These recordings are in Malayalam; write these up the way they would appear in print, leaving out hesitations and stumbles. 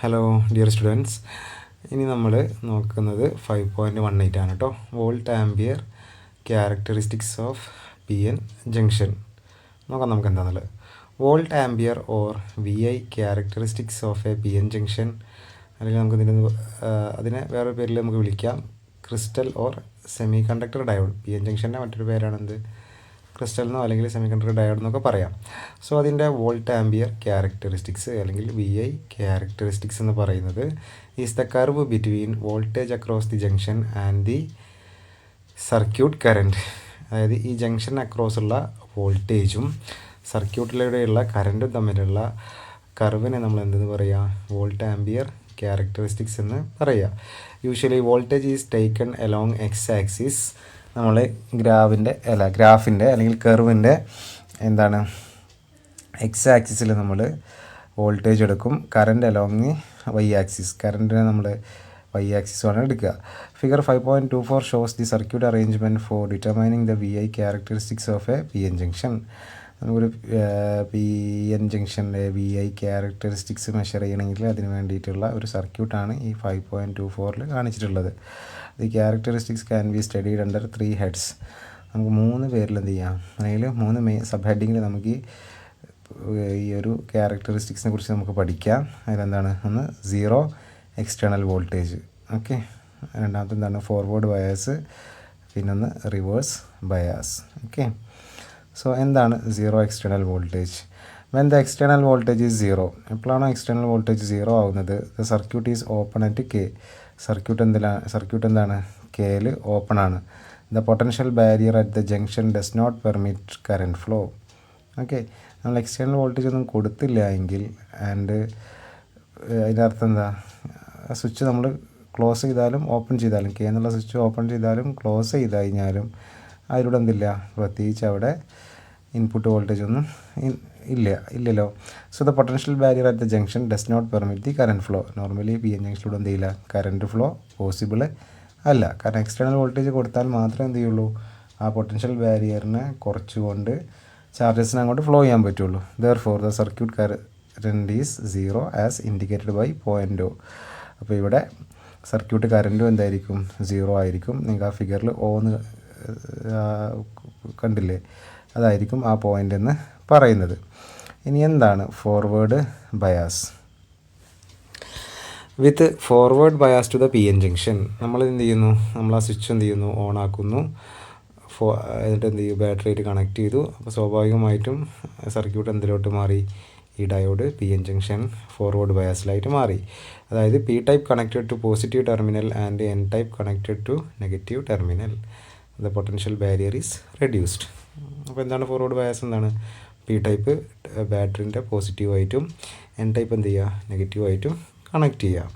ഹലോ ഡിയർ സ്റ്റുഡൻസ്, ഇനി നമ്മൾ നോക്കുന്നത് 5.18 ആണ് കേട്ടോ. Volt ampere characteristics of P N junction നോക്കാം നമുക്ക് എന്താണെന്നുള്ളത്. Volt ampere or V I characteristics of a P N junction, അല്ലെങ്കിൽ നമുക്ക് അതിനെ വേറെ പേരിൽ നമുക്ക് വിളിക്കാം crystal or semiconductor diode. P N ജംഗ്ഷൻ്റെ മറ്റൊരു പേരാണെന്ത്, ക്രിസ്റ്റൽ എന്നോ അല്ലെങ്കിൽ സെമി കണ്ടക്ടർ ഡയോഡ് എന്നൊക്കെ പറയാം. സോ അതിൻ്റെ വോൾട്ട് ആംപിയർ ക്യാരക്ടറിസ്റ്റിക്സ് അല്ലെങ്കിൽ വി ഐ ക്യാരക്ടറിസ്റ്റിക്സ് എന്ന് പറയുന്നത് is the curve between voltage across the junction and the circuit current. അതായത് ഈ ജംഗ്ഷൻ അക്രോസ് ഉള്ള വോൾട്ടേജും സർക്യൂട്ടിലൂടെയുള്ള കറൻറ്റും തമ്മിലുള്ള കർവിനെ നമ്മൾ എന്തെന്ന് പറയുക, വോൾട്ട് ആംപിയർ ക്യാരക്ടറിസ്റ്റിക്സ് എന്ന് പറയുക. Usually voltage is taken along X axis. നമ്മൾ ഗ്രാഫിൻ്റെ അല്ലെങ്കിൽ കർവിൻ്റെ എക്സ് ആക്സിസിൽ നമ്മൾ വോൾട്ടേജ് എടുക്കും. കറൻറ്റ് അലോങ് വൈ ആക്സിസ്, കറൻറ്റിനെ നമ്മൾ വൈ ആക്സിസുമാണ് എടുക്കുക. Figure 5.24 shows the circuit arrangement for determining the V I characteristics of a P N junction. നമുക്കൊരു പി എൻ ജംഗ്ഷൻ്റെ വി ഐ ക്യാരക്ടറിസ്റ്റിക്സ് മെഷർ ചെയ്യണമെങ്കിൽ അതിന് വേണ്ടിയിട്ടുള്ള ഒരു സർക്യൂട്ടാണ് ഈ 5.24 കാണിച്ചിട്ടുള്ളത്. The characteristics can be studied under 3 heads. നമുക്ക് 3 പേരിൽ എന്ത് ചെയ്യാം, അല്ലെങ്കിൽ 3 സബ് ഹെഡിങ്ങിൽ നമുക്ക് ഈ ഒരു ക്യാരക്ടറിസ്റ്റിക്സിനെ കുറിച്ച് നമുക്ക് പഠിക്കാം. അതിലെന്താണ്, ഒന്ന് സീറോ എക്സ്റ്റേണൽ വോൾട്ടേജ്, ഓക്കെ. രണ്ടാമത്തെ എന്താണ്, ഫോർവേഡ് ബയാസ്, പിന്നൊന്ന് റിവേഴ്സ് ബയാസ്, ഓക്കെ. സോ എന്താണ് zero external voltage? When the external voltage is zero, എപ്പോഴാണോ എക്സ്റ്റേണൽ വോൾട്ടേജ് സീറോ ആവുന്നത്, the circuit is open at K. Circuit എന്താണ്, കെയിൽ ഓപ്പൺ ആണ്. The potential barrier at the junction does not permit current flow. Okay, നമ്മൾ എക്സ്റ്റേണൽ വോൾട്ടേജ് ഒന്നും കൊടുത്തില്ല എങ്കിൽ ആൻഡ് അതിൻ്റെ അർത്ഥം എന്താ, സ്വിച്ച് നമ്മൾ ക്ലോസ് ചെയ്താലും ഓപ്പൺ ചെയ്താലും, കെ എന്നുള്ള സ്വിച്ച് ഓപ്പൺ ചെയ്താലും ക്ലോസ് ചെയ്ത് കഴിഞ്ഞാലും അതിലൂടെ എന്തില്ല, പ്രത്യേകിച്ച് അവിടെ ഇൻപുട്ട് വോൾട്ടേജ് ഒന്നും ഇല്ലല്ലോ. So the potential barrier at the junction does not permit the current flow. Normally P N ജംഗ്ഷനിലൂടെ എന്ത് ചെയ്യില്ല, കറൻറ്റ് ഫ്ലോ പോസിബിൾ അല്ല. കാരണം എക്സ്റ്റേണൽ വോൾട്ടേജ് കൊടുത്താൽ മാത്രമേ എന്ത് ചെയ്യുള്ളൂ, ആ പൊട്ടൻഷ്യൽ ബാരിയറിനെ കുറച്ചുകൊണ്ട് ചാർജസിനെ അങ്ങോട്ട് ഫ്ലോ ചെയ്യാൻ പറ്റുള്ളൂ. Therefore the circuit current is zero as indicated by point. അപ്പോൾ ഇവിടെ സർക്യൂട്ട് കറൻറ്റും എന്തായിരിക്കും, സീറോ ആയിരിക്കും. നിങ്ങൾക്ക് ആ ഫിഗറിൽ ഓന്ന് കണ്ടില്ലേ, അതായിരിക്കും ആ പോയിൻ്റ് എന്ന് പറയുന്നത്. ഇനി എന്താണ് forward bias? With forward bias to the P N junction നമ്മൾ എന്ത് ചെയ്യുന്നു, നമ്മൾ ആ സ്വിച്ച് എന്ത് ചെയ്യുന്നു, ഓൺ ആക്കുന്നു. എന്നിട്ട് എന്ത് ചെയ്യും, ബാറ്ററിയായിട്ട് കണക്ട് ചെയ്തു. അപ്പോൾ സ്വാഭാവികമായിട്ടും സർക്യൂട്ട് എന്തിലോട്ട് മാറി, ഈ diode P N junction forward ബയാസിലായിട്ട് മാറി. അതായത് P type connected to positive terminal and N type connected to negative terminal. The potential barrier is reduced. അപ്പോൾ എന്താണ് ഫോർവേഡ് ബയാസ്, എന്താണ്, പി ടൈപ്പ് ബാറ്ററിൻ്റെ പോസിറ്റീവായിട്ടും എൻ ടൈപ്പ് എന്ത് ചെയ്യുക, നെഗറ്റീവായിട്ടും കണക്ട് ചെയ്യുക.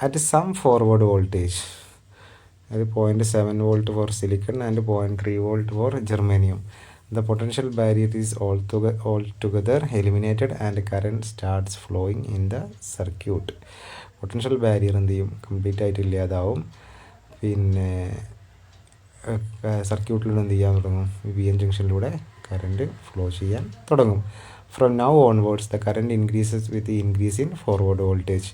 അറ്റ് സം ഫോർവേഡ് വോൾട്ടേജ്, അത് 0.7 volt for silicon and 0.3 volt for germanium, the potential barrier is altogether eliminated and current starts flowing in the circuit. Potential barrier എന്ത് ചെയ്യും, കംപ്ലീറ്റ് ആയിട്ട് ഇല്ലാതാവും. പിന്നെ സർക്യൂട്ടിലൂടെ എന്ത് ചെയ്യാൻ തുടങ്ങും, പി എൻ ജംഗ്ഷനിലൂടെ കറൻറ്റ് ഫ്ലോ ചെയ്യാൻ തുടങ്ങും. From now onwards the current increases with increase in forward voltage.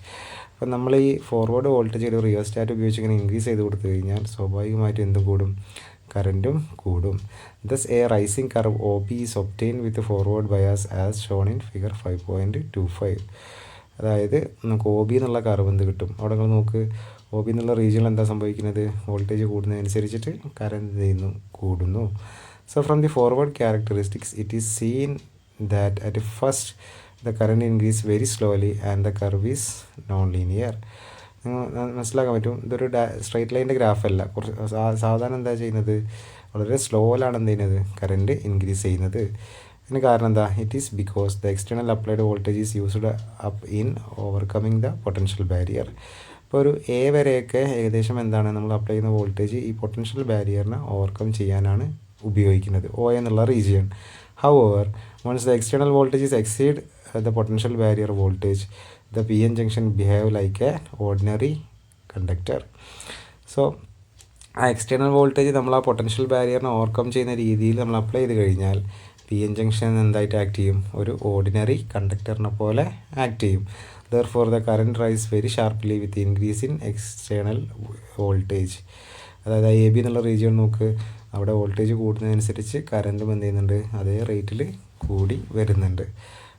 അപ്പം നമ്മൾ ഈ ഫോർവേഡ് വോൾട്ടേജ് ഒരു റിയോസ്റ്റാറ്റ് ഉപയോഗിച്ച് ഇങ്ങനെ ഇൻക്രീസ് ചെയ്ത് കൊടുത്തു കഴിഞ്ഞാൽ സ്വാഭാവികമായിട്ടും എന്തും കൂടും, കറൻറ്റും കൂടും. Thus a rising curve O P is obtain with forward bias as shown in figure 5.25. അതായത് നമുക്ക് ഒ ബി എന്നുള്ള കർവ് എന്ത് കിട്ടും, അവിടെ നിങ്ങൾ നോക്ക്, ഒ ബി എന്നുള്ള റീജിയനിൽ എന്താ സംഭവിക്കുന്നത്, വോൾട്ടേജ് കൂടുന്നതനുസരിച്ചിട്ട് കറൻറ്റ് ചെയ്യുന്നു, കൂടുന്നു. So from the forward characteristics it is seen that at first the current increase very slowly and the curve is known linear. മനസ്സിലാക്കാൻ പറ്റും, ഇതൊരു സ്ട്രൈറ്റ് ലൈൻ്റെ ഗ്രാഫല്ല. കുറച്ച് സാധാരണ എന്താ ചെയ്യുന്നത്, വളരെ സ്ലോയിലാണ് എന്ത് ചെയ്യുന്നത്, കറൻറ്റ് ഇൻക്രീസ് ചെയ്യുന്നത്. ഇതിന് കാരണം എന്താ, it is because the external applied voltage is used up in overcoming the potential barrier. ഇപ്പോൾ ഒരു എ വരെയൊക്കെ ഏകദേശം എന്താണ്, നമ്മൾ അപ്ലൈ ചെയ്യുന്ന വോൾട്ടേജ് ഈ പൊട്ടൻഷ്യൽ ബാരിയറിനെ ഓവർകം ചെയ്യാനാണ് ഉപയോഗിക്കുന്നത്, ഒ എന്നുള്ള region. However once the external voltage is exceed the potential barrier voltage, the P N junction behave like a ordinary conductor. So ആ എക്സ്റ്റേണൽ വോൾട്ടേജ് നമ്മൾ ആ പൊട്ടൻഷ്യൽ ബാരിയറിനെ ഓവർകം ചെയ്യുന്ന രീതിയിൽ നമ്മൾ അപ്ലൈ ചെയ്ത് കഴിഞ്ഞാൽ എൻ ജംഗ്ഷൻ എന്തായിട്ട് ആക്ട് ചെയ്യും? ഒരു ഓർഡിനറി കണ്ടക്ടറിനെ പോലെ ആക്ട് ചെയ്യും. Therefore the current rise very sharply with increase in external voltage. അതായത് എ ബി എന്നുള്ള റീജിയൻ നോക്ക്, അവിടെ വോൾട്ടേജ് കൂടുന്നതനുസരിച്ച് കറണ്ടും എന്ത് ചെയ്യുന്നുണ്ട്? അതേ റേറ്റിൽ കൂടി വരുന്നുണ്ട്.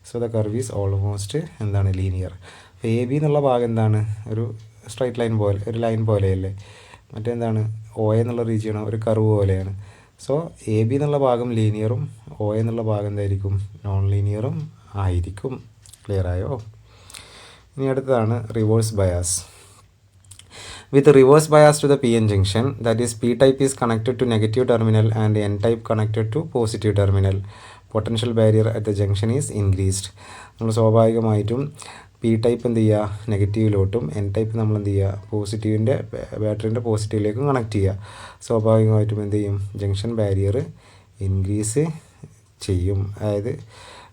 So the curve is almost എന്താണ്? ലീനിയർ. അപ്പോൾ എ ബി എന്നുള്ള ഭാഗം എന്താണ്? ഒരു സ്ട്രൈറ്റ് ലൈൻ പോലെ, ഒരു ലൈൻ പോലെയല്ലേ. മറ്റെന്താണ്? ഒ എന്നുള്ള റീജിയൻ ഒരു കർവ് പോലെയാണ്. സോ എ ബി എന്നുള്ള ഭാഗം ലീനിയറും ഒ എന്നുള്ള ഭാഗം എന്തായിരിക്കും? നോൺ ലീനിയറും ആയിരിക്കും. ക്ലിയർ ആയോ? ഇനി അടുത്തതാണ് reverse bias. With reverse bias to the PN junction, that is P-type is connected to negative terminal and N-type connected to positive terminal. Potential barrier at the junction is increased. നമ്മൾ സ്വാഭാവികമായിട്ടും പി ടൈപ്പ് എന്ത് ചെയ്യുക? നെഗറ്റീവിലോട്ടും എൻ ടൈപ്പ് നമ്മൾ എന്ത് ചെയ്യുക? പോസിറ്റീവിൻ്റെ ബാറ്ററിൻ്റെ പോസിറ്റീവിലേക്കും കണക്ട് ചെയ്യുക. സ്വാഭാവികമായിട്ടും എന്ത് ചെയ്യും? ജംഗ്ഷൻ ബാരിയർ ഇൻക്രീസ് ചെയ്യും. അതായത്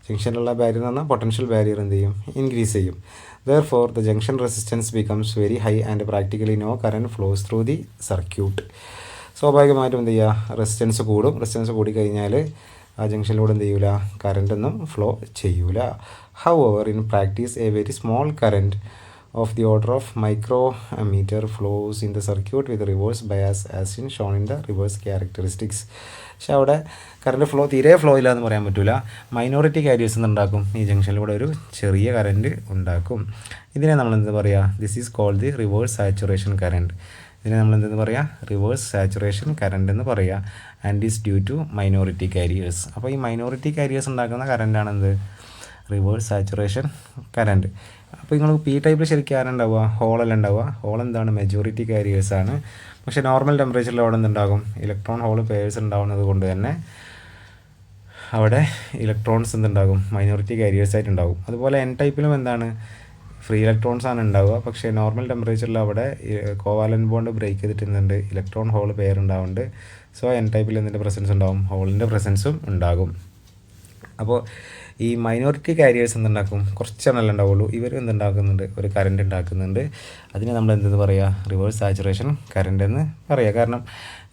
ജംഗ്ഷനിലുള്ള ബാരിയർ എന്ന് പറഞ്ഞാൽ പൊട്ടൻഷ്യൽ ബാരിയർ എന്ത് ചെയ്യും? ഇൻക്രീസ് ചെയ്യും. Therefore, the junction resistance becomes very high and practically no current flows through the circuit. സ്വാഭാവികമായിട്ടും എന്ത് ചെയ്യുക? റെസിസ്റ്റൻസ് കൂടും. റെസിസ്റ്റൻസ് കൂടിക്കഴിഞ്ഞാൽ ആ ജംഗ്ഷനിലൂടെ എന്ത് ചെയ്യൂല? കറണ്ടൊന്നും ഫ്ലോ ചെയ്യൂല. However, in practice, a very small current of the order of micrometer flows in the circuit with reverse bias as in shown in the reverse characteristics. പക്ഷെ അവിടെ കറണ്ട് തീരെ ഫ്ലോ ഇല്ല എന്ന് പറയാൻ പറ്റില്ല. മൈനോറിറ്റി കാരിയേഴ്സ് ഉണ്ടാക്കും. ഈ ജംഗ്ഷനിലൂടെ ഒരു ചെറിയ കറണ്ട് ഉണ്ടാക്കും. ഇതിനെ നമ്മൾ എന്ത് പറയുക? This is called the reverse saturation current. ഇതിനെ നമ്മൾ എന്തെന്ന് പറയുക? റിവേഴ്സ് സാച്ചുറേഷൻ കറണ്ട് എന്ന് പറയുക. And is due to minority carriers. അപ്പോൾ ഈ മൈനോറിറ്റി കാരിയേഴ്സ് ഉണ്ടാക്കുന്ന കറണ്ടാണെന്ത്? Reverse saturation current. അപ്പോൾ നിങ്ങൾ പി ടൈപ്പിൽ ശരിക്കും ആരുണ്ടാവുക? ഹോളല്ല ഉണ്ടാവുക. ഹോൾ എന്താണ്? മെജോറിറ്റി കാരിയേഴ്സാണ്. പക്ഷേ നോർമൽ ടെമ്പറേച്ചറിൽ അവിടെ എന്തുണ്ടാകും? ഇലക്ട്രോൺ ഹോൾ പെയർസ് ഉണ്ടാവുന്നത് കൊണ്ട് തന്നെ അവിടെ ഇലക്ട്രോൺസ് എന്തുണ്ടാകും? മൈനോറിറ്റി കാരിയേഴ്സായിട്ട് ഉണ്ടാകും. അതുപോലെ എൻ ടൈപ്പിലും എന്താണ്? ഫ്രീ ഇലക്ട്രോൺസ് ആണ് ഉണ്ടാവുക. പക്ഷേ നോർമൽ ടെമ്പറേച്ചറിൽ അവിടെ കോവാലൻ ബോണ്ട് ബ്രേക്ക് ചെയ്തിട്ടുണ്ട്, ഇലക്ട്രോൺ ഹോൾ പെയർ ഉണ്ടാവുന്നുണ്ട്. സോ എൻ ടൈപ്പിൽ എന്തിൻ്റെ പ്രസൻസ് ഉണ്ടാകും? ഹോളിൻ്റെ പ്രസൻസും ഉണ്ടാകും. അപ്പോൾ ഈ മൈനോറിറ്റി കാരിയേഴ്സ് എന്തുണ്ടാക്കും? കുറച്ചെണ്ണല്ലേ ഉണ്ടാവുള്ളൂ. ഇവർ എന്തുണ്ടാക്കുന്നുണ്ട്? ഒരു കറണ്ട് ഉണ്ടാക്കുന്നുണ്ട്. അതിനെ നമ്മൾ എന്തെന്ന് പറയുക? റിവേഴ്സ് സാച്ചുറേഷൻ കറണ്ട് എന്ന് പറയുക. കാരണം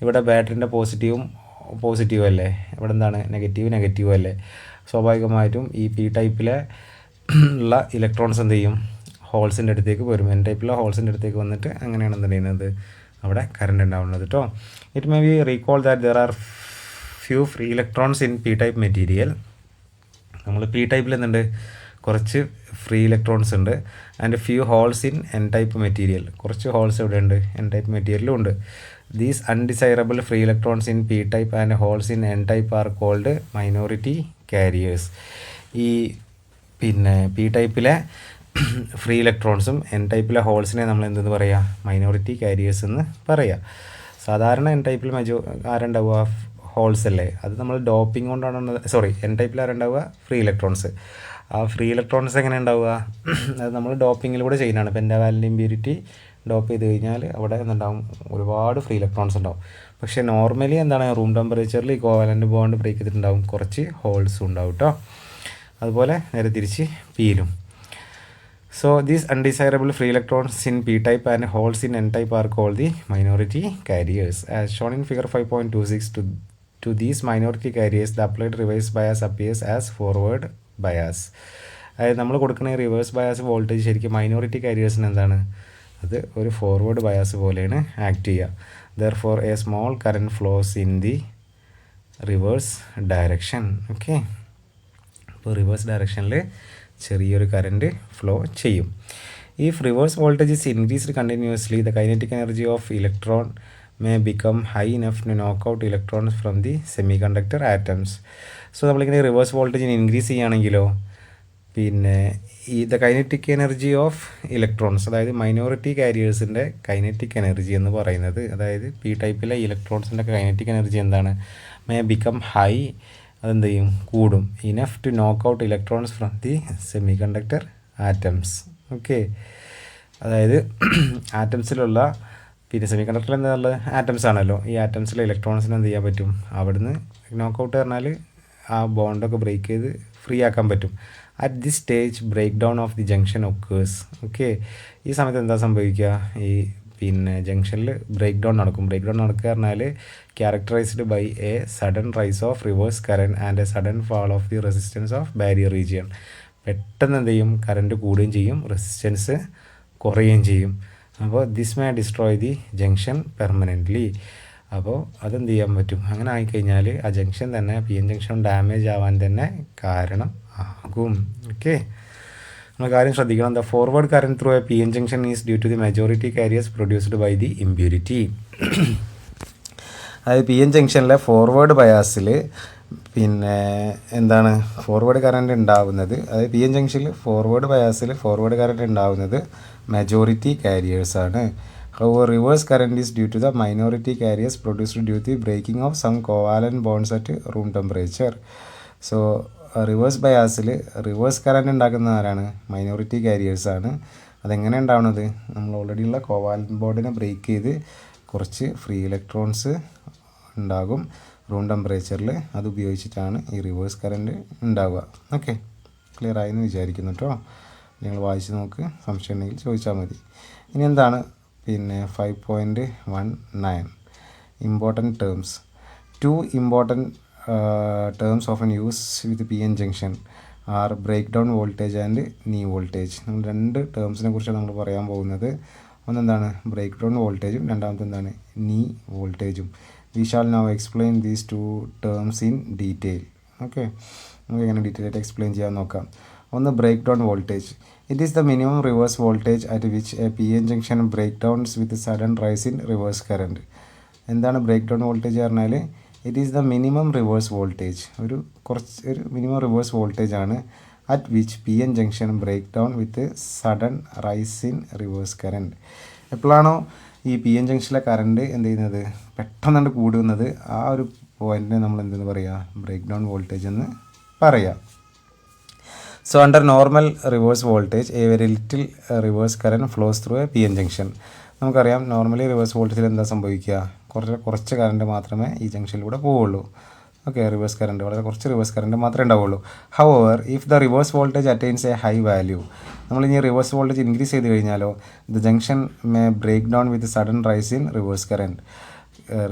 ഇവിടെ ബാറ്ററിൻ്റെ പോസിറ്റീവ് അല്ലേ, ഇവിടെ എന്താണ്? നെഗറ്റീവ് അല്ലേ. സ്വാഭാവികമായിട്ടും ഈ പി ടൈപ്പിലെ ഉള്ള ഇലക്ട്രോൺസ് എന്ത് ചെയ്യും? ഹോൾസിൻ്റെ അടുത്തേക്ക് വരും. എൻ ടൈപ്പിലെ ഹോൾസിൻ്റെ അടുത്തേക്ക് വന്നിട്ട് അങ്ങനെയാണ് എന്ത് ചെയ്യുന്നത്? അവിടെ കറണ്ട് ഉണ്ടാവുന്നത് കേട്ടോ. It may be recall that there are few free electrons in P type material. നമ്മൾ പി ടൈപ്പിൽ എന്തുണ്ട്? കുറച്ച് ഫ്രീ ഇലക്ട്രോൺസ് ഉണ്ട്. And few holes in N type material. കുറച്ച് ഹോൾസ് ഇവിടെ ഉണ്ട്, എൻ ടൈപ്പ് മെറ്റീരിയലും ഉണ്ട്. These undesirable free electrons in P type and holes in N type are called minority carriers. ഈ പി ടൈപ്പിലെ ഫ്രീ ഇലക്ട്രോൺസും എൻ ടൈപ്പിലെ ഹോൾസിനെ നമ്മൾ എന്തെന്ന് പറയുക? മൈനോറിറ്റി കാരിയേഴ്സ് എന്ന് പറയുക. സാധാരണ എൻ ടൈപ്പിൽ ആരുണ്ടാവുക? ഹോൾസ് അല്ലേ. അത് നമ്മൾ ഡോപ്പിംഗ് കൊണ്ടാണ് എൻ ടൈപ്പിൽ ആരുണ്ടാവുക? Free electrons. ആ ഫ്രീ ഇലക്ട്രോൺസ് എങ്ങനെ ഉണ്ടാവുക? അത് നമ്മൾ ഡോപ്പിങ്ങിലൂടെ ചെയ്യുന്നതാണ്. പെൻറ്റാവാലൻ്റ് ഇമ്പ്യൂരിറ്റി ഡോപ്പ് ചെയ്ത് കഴിഞ്ഞാൽ അവിടെ എന്തുണ്ടാവും? ഒരുപാട് ഫ്രീ ഇലക്ട്രോൺസ് ഉണ്ടാവും. പക്ഷേ നോർമലി എന്താണ്? റൂം ടെമ്പറേച്ചറിൽ ഈ കോവാലൻ്റ് ബോണ്ട് ബ്രേക്ക് ചെയ്തിട്ടുണ്ടാവും, കുറച്ച് ഹോൾസും ഉണ്ടാവും കേട്ടോ. അതുപോലെ നേരെ തിരിച്ച് പിയിലും. So these undesirable free electrons in p-type and holes in n-type are called the minority carriers. As shown in figure 5.26, to these minority carriers the applied reverse bias appears as forward bias. അതായത് നമ്മൾ കൊടുക്കുന്ന റിവേഴ്സ് ബയാസ് വോൾട്ടേജ് ശരിക്കും മൈനോറിറ്റി കാരിയേഴ്സിന് എന്താണ്? അത് ഒരു ഫോർവേഡ് ബയാസ് പോലെയാണ് ആക്ട് ചെയ്യുക. Therefore a small current flows in the reverse direction. Okay, അപ്പോൾ റിവേഴ്സ് ഡയറക്ഷനിൽ ചെറിയൊരു കറണ്ട് ഫ്ലോ ചെയ്യും. If reverse voltage is increased continuously, the kinetic energy of electron may become high enough to knock out electrons from the semiconductor atoms. So നമ്മളിങ്ങനെ റിവേഴ്സ് വോൾട്ടേജിന് ഇൻക്രീസ് ചെയ്യുകയാണെങ്കിലോ the kinetic energy of electrons, അതായത് മൈനോറിറ്റി കാരിയേഴ്സിൻ്റെ കൈനറ്റിക് എനർജി എന്ന് പറയുന്നത്, അതായത് പി ടൈപ്പിലെ ഇലക്ട്രോൺസിൻ്റെ കൈനറ്റിക് എനർജി എന്താണ്? May become high. അതെന്ത് ചെയ്യും? കൂടും. Enough to knock out electrons from the semiconductor atoms. Okay, അതായത് ആറ്റംസിലുള്ള സെമി കണ്ടക്ടറിൽ എന്താണുള്ളത്? ആറ്റംസ് ആണല്ലോ. ഈ ആറ്റംസിലെ ഇലക്ട്രോൺസിന് എന്ത് ചെയ്യാൻ പറ്റും? അവിടുന്ന് നോക്ക് ഔട്ട് പറഞ്ഞാൽ ആ ബോണ്ടൊക്കെ ബ്രേക്ക് ചെയ്ത് ഫ്രീ ആക്കാൻ പറ്റും. At this stage breakdown of the junction occurs. Okay, ഈ സമയത്ത് എന്താ സംഭവിക്കുക? ഈ പിന്നെ ജംഗ്ഷനിൽ ബ്രേക്ക് ഡൗൺ നടക്കുക പറഞ്ഞാൽ characterised by a sudden rise of reverse current and a sudden fall of the resistance of barrier region. പെട്ടെന്ന് എന്ത് ചെയ്യും, കറണ്ട് കൂടുകയും ചെയ്യും, റെസിസ്റ്റൻസ് കുറയുകയും ചെയ്യും. അപ്പോൾ this may destroy the junction permanently. അപ്പോൾ അതെന്ത് ചെയ്യാൻ പറ്റും, അങ്ങനെ ആയിക്കഴിഞ്ഞാൽ ആ ജംഗ്ഷൻ തന്നെ PN ജംഗ്ഷൻ ഡാമേജ് ആവാൻ തന്നെ കാരണം ആകും. ഓക്കെ, നമ്മൾ കാര്യം ശ്രദ്ധിക്കണം. The forward current through a PN junction is due to the majority carriers produced by the impurity. അതായത് PN ജംഗ്ഷനിലെ ഫോർവേഡ് ബയാസിൽ പിന്നെ എന്താണ് ഫോർവേഡ് കറൻറ്റ് ഉണ്ടാവുന്നത്, അതായത് PN ജംഗ്ഷനിൽ ഫോർവേഡ് ബയാസിൽ ഫോർവേഡ് കറൻറ്റ് ഉണ്ടാവുന്നത് മെജോറിറ്റി കാരിയേഴ്സാണ്. However, reverse current is due to the minority carriers produced due to the breaking of some covalent bonds at room temperature. So, reverse ബയാസിൽ റിവേഴ്സ് കറൻറ്റ് ഉണ്ടാക്കുന്ന ആരാണ്, മൈനോറിറ്റി കാരിയേഴ്സാണ്. അതെങ്ങനെ ഉണ്ടാവുന്നത്, നമ്മൾ ഓൾറെഡി ഉള്ള കോവാലൻ്റ് ബോണ്ടിനെ ബ്രേക്ക് ചെയ്ത് കുറച്ച് ഫ്രീ ഇലക്ട്രോൺസ് ഉണ്ടാകും റൂം ടെമ്പറേച്ചറിൽ. അത് ഉപയോഗിച്ചിട്ടാണ് ഈ റിവേഴ്സ് കറൻറ്റ് ഉണ്ടാവുക. ഓക്കെ, ക്ലിയർ ആയെന്ന് വിചാരിക്കുന്നു കേട്ടോ. നിങ്ങൾ വായിച്ച് നോക്ക്, സംശയം ഉണ്ടെങ്കിൽ ചോദിച്ചാൽ മതി. ഇനി എന്താണ് പിന്നെ 5.19 important terms. 2 important terms often used with PN junction are breakdown voltage and knee voltage. നമ്മൾ 2 ടേംസിനെ കുറിച്ചാണ് നമ്മൾ പറയാൻ പോകുന്നത്. ഒന്നെന്താണ് ബ്രേക്ക് ഡൗൺ വോൾട്ടേജും രണ്ടാമത്തെ എന്താണ് നീ വോൾട്ടേജും. We shall now explain these 2 terms in detail. Okay, നമുക്ക് എങ്ങനെ ഡീറ്റെയിൽ ആയിട്ട് എക്സ്പ്ലെയിൻ ചെയ്യാൻ നോക്കാം. ഒന്ന് breakdown voltage. It is the minimum reverse voltage at which a PN junction breakdowns with sudden rise in reverse current. എന്താണ് ബ്രേക്ക് ഡൗൺ വോൾട്ടേജ് പറഞ്ഞാൽ it is the minimum reverse voltage, ഒരു മിനിമം റിവേഴ്സ് വോൾട്ടേജ് ആണ് at which PN junction break down with sudden rise in reverse current. എപ്പോഴാണോ ഈ PN ജംഗ്ഷനിലെ കറണ്ട് എന്ത് ചെയ്യുന്നത് പെട്ടെന്ന് കൂടുന്നത്, ആ ഒരു പോയിൻറ്റിനെ നമ്മൾ എന്തെന്ന് പറയുക, ബ്രേക്ക് ഡൗൺ വോൾട്ടേജ് എന്ന് പറയാം. So under normal reverse voltage, a very little reverse current flows through a PN junction. നമുക്കറിയാം നോർമലി റിവേഴ്സ് വോൾട്ടേജിൽ എന്താ സംഭവിക്കുക, കുറച്ച് കറണ്ട് മാത്രമേ ഈ ജംഗ്ഷനിലൂടെ പോവുള്ളൂ. ഓക്കെ, റിവേഴ്സ് കറണ്ട് വളരെ കുറച്ച് റിവേഴ്സ് കറണ്ട് മാത്രമേ ഉണ്ടാവുള്ളൂ. However if the reverse voltage attains a high value, നമ്മളിനി റിവേഴ്സ് വോൾട്ടേജ് ഇൻക്രീസ് ചെയ്ത് കഴിഞ്ഞാലോ the junction may break down with sudden rise in reverse current.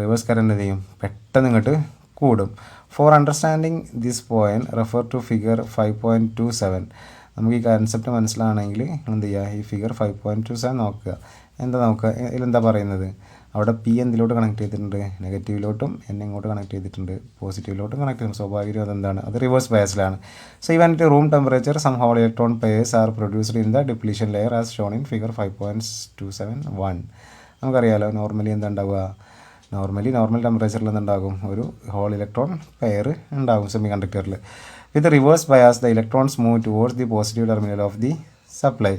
Reverse current എന്ത് ചെയ്യും, പെട്ടെന്ന് ഇങ്ങോട്ട് കൂടും. For understanding this point refer to figure 5.27. നമുക്ക് ഈ കൺസെപ്റ്റ് മനസ്സിലാണെങ്കിൽ എന്ത് ചെയ്യുക, ഈ ഫിഗർ 5.27 നോക്കുക. എന്താ നോക്കുക, ഇതിലെന്താ പറയുന്നത്, അവിടെ P എന്തിലോട്ട് കണക്ട് ചെയ്തിട്ടുണ്ട്, നെഗറ്റീവിലോട്ടും N ഇങ്ങോട്ട് കണക്ട് ചെയ്തിട്ടുണ്ട്, പോസിറ്റീവിലോട്ടും കണക്ട് ചെയ്തിട്ടുണ്ട്. സ്വാഭാവികം അതെന്താണ്, അത് റിവേഴ്സ് ബയസിലാണ്. So even at room temperature some hole electron pairs are produced in the depletion layer as shown in figure 5.271. നമുക്കറിയാലോ നോർമലി എന്താ ഉണ്ടാവുക, നോർമൽ ടെമ്പറേച്ചറിൽ എന്തുണ്ടാകും, ഒരു ഹോൾ ഇലക്ട്രോൺ പെയർ ഉണ്ടാകും സെമി കണ്ടക്ടറിൽ. With reverse bias the electrons move towards the positive terminal of the supply.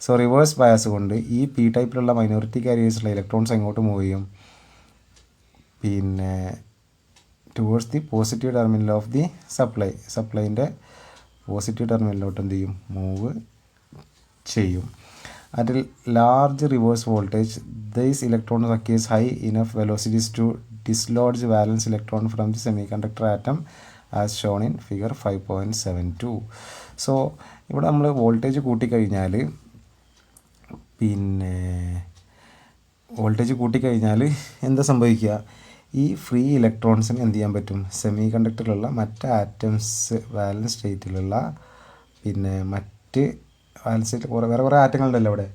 So reverse bias കൊണ്ട് ഈ P ടൈപ്പിലുള്ള മൈനോറിറ്റി കാരിയേഴ്സുള്ള ഇലക്ട്രോൺസ് എങ്ങോട്ട് മൂവ് ചെയ്യും, പിന്നെ towards the positive terminal of the സപ്ലൈൻ്റെ positive ടെർമിനലിലോട്ട് എന്ത് ചെയ്യും, മൂവ് ചെയ്യും. At a large reverse voltage, these electrons occurs high enough velocities to dislodge valence electron from the semiconductor atom as shown in figure 5.72. So ഇവിടെ നമ്മൾ വോൾട്ടേജ് കൂട്ടിക്കഴിഞ്ഞാൽ എന്താ സംഭവിക്കുക, ഈ ഫ്രീ ഇലക്ട്രോൺസിന് എന്ത് ചെയ്യാൻ പറ്റും, സെമി കണ്ടക്ടറിലുള്ള മറ്റ് ആറ്റംസ് വാലൻസ് സ്റ്റേറ്റിലുള്ള മറ്റ് വാലൻസ് സ്റ്റേറ്റ് വേറെ കുറേ ആറ്റങ്ങളുണ്ടല്ലോ അവിടെ,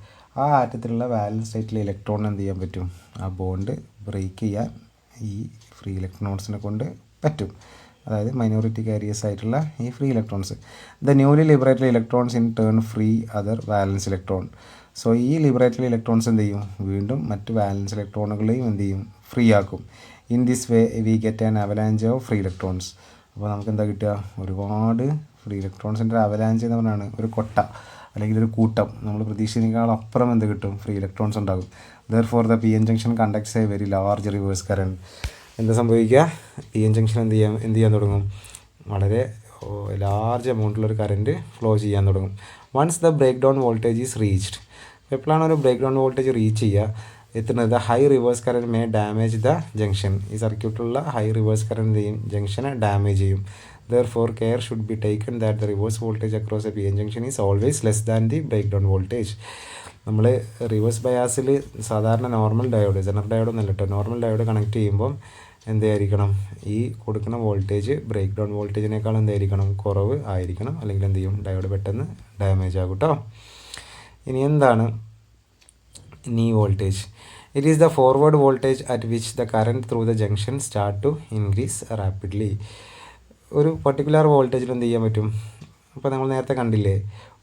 ആ ആറ്റത്തിലുള്ള വാലൻസ് സ്റ്റേറ്റിലെ ഇലക്ട്രോണിന് എന്ത് ചെയ്യാൻ പറ്റും, ആ ബോണ്ട് ബ്രേക്ക് ചെയ്യാൻ ഈ ഫ്രീ ഇലക്ട്രോൺസിനെ കൊണ്ട് പറ്റും. അതായത് മൈനോറിറ്റി കാരിയേഴ്സ് ആയിട്ടുള്ള ഈ free electrons. The newly liberated electrons in turn free other വാലൻസ് electron. So ഈ ലിബറേറ്റഡ് ഇലക്ട്രോൺസ് എന്ത് ചെയ്യും, വീണ്ടും മറ്റ് വാലൻസ് ഇലക്ട്രോണുകളെയും എന്ത് ചെയ്യും, ഫ്രീ ആക്കും. In this way we get an avalanche of free electrons. അപ്പോൾ നമുക്ക് എന്താ കിട്ടുക, ഒരുപാട് ഫ്രീ ഇലക്ട്രോൺസിൻ്റെ അവലാഞ്ച് എന്ന് പറഞ്ഞാണ് ഒരു കൊട്ട അല്ലെങ്കിൽ ഒരു കൂട്ടം, നമ്മൾ പ്രതീക്ഷിച്ചതിനേക്കാൾ അപ്പുറം എന്ത് കിട്ടും, ഫ്രീ ഇലക്ട്രോൺസ് ഉണ്ടാകും. Therefore the PN junction conducts A very large reverse current. എന്താ സംഭവിക്കുക, PN ജംഗ്ഷൻ എന്ത് ചെയ്യാൻ തുടങ്ങും, വളരെ ലാർജ് എമൗണ്ടിലൊരു കറൻറ്റ് ഫ്ലോ ചെയ്യാൻ തുടങ്ങും. Once the breakdown voltage is reached, എപ്പോഴാണ് ഒരു ബ്രേക്ക് ഡൗൺ വോൾട്ടേജ് റീച്ച് ചെയ്യുക എത്തുന്നത്, the high reverse current may damage the junction. ഈ സർക്യൂട്ടിലുള്ള ഹൈ റിവേഴ്സ് കറൻറ്റ് ചെയ്യും, ജംഗ്ഷനെ ഡാമേജ് ചെയ്യും. Therefore, care should be taken that the reverse voltage across a PN junction is always less than the breakdown voltage. നമ്മൾ റിവേഴ്സ് ബയാസിൽ സാധാരണ നോർമൽ ഡയോഡ്, ജനറൽ ഡയോഡ് ഒന്നല്ല കേട്ടോ, നോർമൽ ഡയോഡ് കണക്ട് ചെയ്യുമ്പം എന്തായിരിക്കണം, ഈ കൊടുക്കുന്ന വോൾട്ടേജ് ബ്രേക്ക് ഡൗൺ വോൾട്ടേജിനേക്കാൾ എന്തായിരിക്കണം, കുറവ് ആയിരിക്കണം, അല്ലെങ്കിൽ എന്ത് ചെയ്യും, ഡയോഡ് പെട്ടെന്ന് ഡാമേജ് ആകും കേട്ടോ. ഇനി എന്താണ് knee voltage? It is the forward voltage at which the current through the junction start to increase rapidly. ഒരു പർട്ടിക്കുലർ വോൾട്ടേജിൽ എന്ത് ചെയ്യാൻ പറ്റും, അപ്പോൾ നമ്മൾ നേരത്തെ കണ്ടില്ലേ,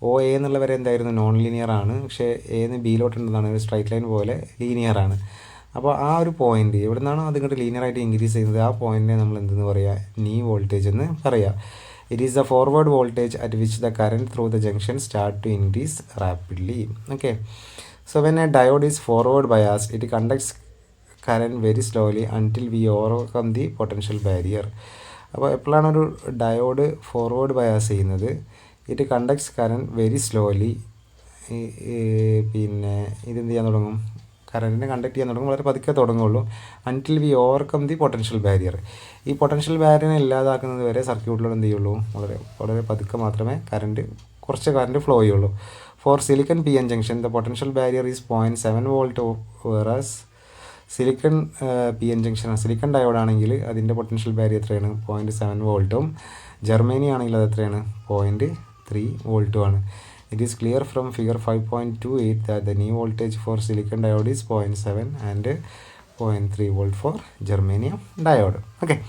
ഒ എ എന്നുള്ള വരെ എന്തായിരുന്നു, നോൺ ലീനിയർ ആണ്. പക്ഷേ എന്ന് ബിയിലോട്ടുണ്ടെന്നാണ്, ഒരു സ്ട്രൈറ്റ് ലൈൻ പോലെ ലീനിയർ ആണ്. അപ്പോൾ ആ ഒരു പോയിന്റ് എവിടെ നിന്നാണോ അതിങ്ങോട്ട് ലീനിയറായിട്ട് ഇൻക്രീസ് ചെയ്യുന്നത്, ആ പോയിന്റിനെ നമ്മൾ എന്തെന്ന് പറയുക, നീ വോൾട്ടേജ് എന്ന് പറയുക. It is the forward voltage at which the current through the junction start to increase rapidly. Okay, so when a diode is forward biased, it conducts current very slowly until we overcome the potential barrier. അപ്പോൾ എപ്പോഴാണ് ഒരു ഡയോഡ് ഫോർവേഡ് ബയാസ് ചെയ്യുന്നത്, it conducts current very slowly. പിന്നെ ഇതെന്ത് ചെയ്യാൻ തുടങ്ങും, കറണ്ടിനെ കണ്ടക്ട് ചെയ്യാൻ തുടങ്ങും, വളരെ പതുക്കെ തുടങ്ങുള്ളൂ. Until we overcome the potential barrier. ഈ പൊട്ടൻഷ്യൽ ബാരിയറിനെ ഇല്ലാതാക്കുന്നത് വരെ സർക്യൂട്ടിലൂടെ എന്ത് ചെയ്യുള്ളൂ, വളരെ പതുക്കെ മാത്രമേ കുറച്ച് കറണ്ട് ഫ്ലോ ചെയ്യുള്ളൂ. For silicon PN junction, the potential barrier is 0.7 volt, whereas silicon PN junction, silicon diode ആണെങ്കിൽ അതിൻ്റെ പൊട്ടൻഷ്യൽ ബാരിയർ എത്രയാണ്, 0.7 വോൾട്ടും. ജർമ്മനി ആണെങ്കിൽ അത് എത്രയാണ്, 0.3 വോൾട്ടുമാണ്. It is clear from figure 5.28 that the new voltage for silicon diode is 0.7 and 0.3 volt for germanium diode. Okay.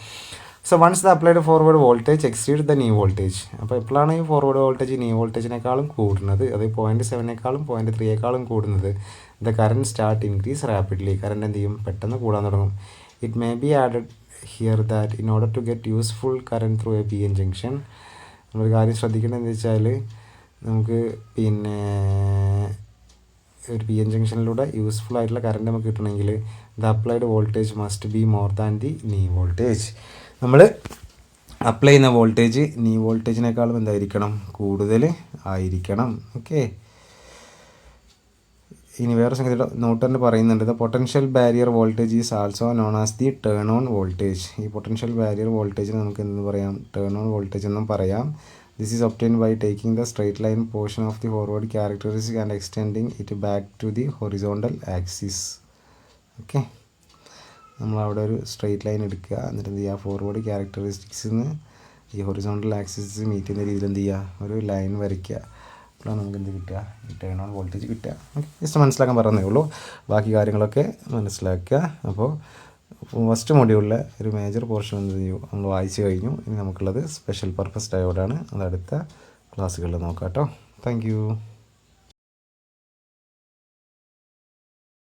So once the applied forward voltage exceed the knee voltage. അപ്പോൾ എപ്പോഴാണ് ഈ ഫോർവേഡ് വോൾട്ടേജ് നീ വോൾട്ടേജിനേക്കാളും കൂടുന്നത്, അത് 0.7 0.3 കൂടുന്നത്, the current start increase rapidly. Current എന്ത് ചെയ്യും, പെട്ടെന്ന് കൂടാൻ തുടങ്ങും. It may be added here that in order to get useful current through a PN junction, നമ്മളൊരു കാര്യം ശ്രദ്ധിക്കേണ്ടത് എന്താ വെച്ചാൽ, നമുക്ക് പിന്നെ ഒരു PN ജംഗ്ഷനിലൂടെ യൂസ്ഫുൾ ആയിട്ടുള്ള കറണ്ട് നമുക്ക് കിട്ടണമെങ്കിൽ the applied voltage must be more than the knee voltage. നമ്മൾ അപ്ലൈ ചെയ്യുന്ന വോൾട്ടേജ് നീ വോൾട്ടേജിനേക്കാളും എന്തായിരിക്കണം, കൂടുതൽ ആയിരിക്കണം. ഓക്കെ, ഇനി വേറെ സംഗതി നോട്ടറിന് പറയുന്നുണ്ട്, the potential barrier voltage is also known as the turn on voltage. ഈ പൊട്ടൻഷ്യൽ ബാരിയർ വോൾട്ടേജിന് നമുക്ക് എന്ത് പറയാം, ടേൺ ഓൺ വോൾട്ടേജ് എന്നും പറയാം. This is obtained by taking the straight line portion of the forward characteristic and extending it back to the horizontal axis. Okay, നമ്മളവിടെ ഒരു സ്ട്രെയിറ്റ് ലൈൻ എടുക്കുക, എന്നിട്ട് എന്ത് ചെയ്യുക, ഫോർവേഡ് ക്യാരക്ടറിസ്റ്റിക്സിന്ന് ഈ ഹൊറിസോണ്ടൽ ആക്സിസ് മീറ്റ് ചെയ്യുന്ന രീതിയിൽ എന്ത് ചെയ്യുക, ഒരു ലൈൻ വരയ്ക്കുക. അപ്പോഴാണ് നമുക്ക് എന്ത് കിട്ടുക, ഈ ടേൺ ഓൺ വോൾട്ടേജ് കിട്ടുക. ഓക്കെ, ജസ്റ്റ് മനസ്സിലാക്കാൻ പറഞ്ഞതേ ഉള്ളൂ, ബാക്കി കാര്യങ്ങളൊക്കെ മനസ്സിലാക്കുക. അപ്പോൾ ഫസ്റ്റ് മൊഡ്യൂളിലെ ഒരു മേജർ പോർഷൻ എന്ത് ചെയ്യും, നമ്മൾ വായിച്ചു കഴിഞ്ഞു. ഇനി നമുക്കുള്ളത് സ്പെഷ്യൽ പർപ്പസ് ഡയോഡാണ്. അത് അടുത്ത ക്ലാസ്സുകളിൽ നോക്കാം കേട്ടോ. Thank you.